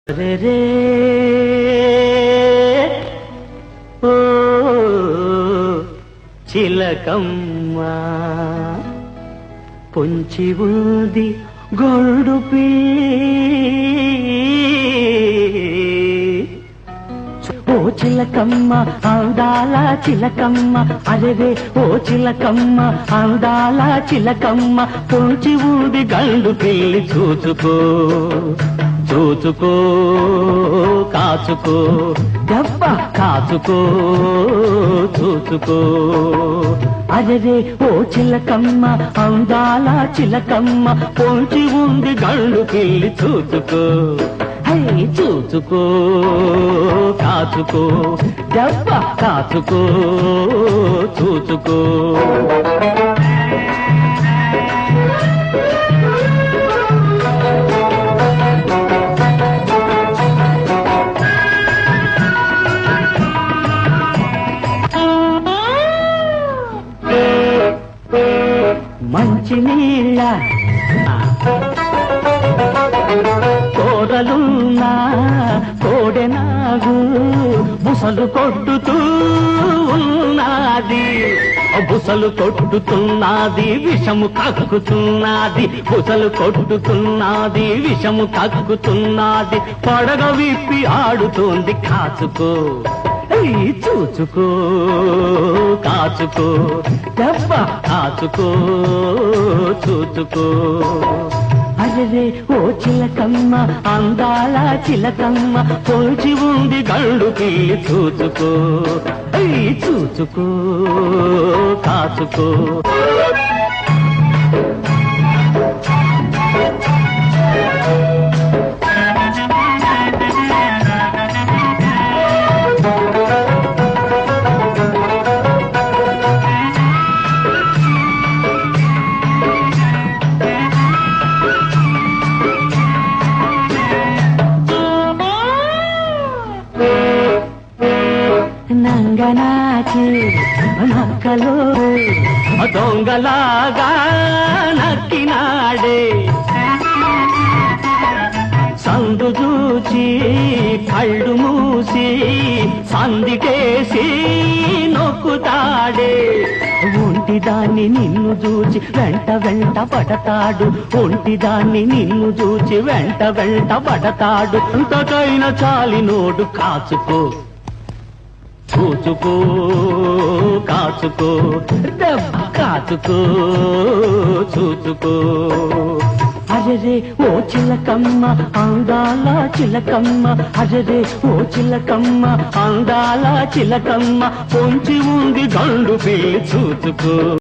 రే ఓ చిలకమ్మ పొంచి ఉంది గొల్డు ఓ చిలకమ్మ అందాల చిలకమ్మ అరెరే ఓ చిలకమ్మ అందాల చిలకమ్మ పొంచి ఉంది గల్డు పిల్లి చూచుకో చూచుకో కాచుకో దెబ్బ కాచుకో చూచుకో అరెరే ఓ చిలకమ్మ అందాల చిలకమ్మ పొంచి ఉంది గల్డు పిల్లి చూచుకో హై చూచుకో కాచుకో దెబ్బ కాచుకో చూచుకో మంచి నీళ్ళ కోరలున్నా కోడెనాగు బుసలు కొట్టుతూ ఉన్నది బుసలు కొట్టుతున్నది విషము కక్కుతున్నది బుసలు కొట్టుతున్నది విషము కక్కుతున్నది పడగ విప్పి ఆడుతోంది కాచుకో చూచుకో కాచుకో దెబ్బ కాచుకో చూచుకో అరెరే ఓ చిలకమ్మ అందాల చిలకమ్మ పొంచి ఉంది గండు పిల్లి చూచుకో చూచుకో కాచుకో నంగనాచి నక్కలో దొంగలాగా నక్కినాడే సందు చూచి కళ్ళు మూసి సందికేసి నొక్కుతాడే ఒంటిదాన్ని నిన్ను చూచి వెంట వెంట పడతాడు ఒంటిదాన్ని నిన్ను చూచి వెంట వెంట పడతాడు అంతకైనా చాలినోడు కాచుకో చూచుకో కాచుకో దెబ్బ కాచుకో చూచుకో అరెరే ఓ చిలకమ్మ అందాల చిలకమ్మ అరెరే ఓ చిలకమ్మ అందాల చిలకమ్మ పొంచి ఉంది గండు పిల్లి చూచుకో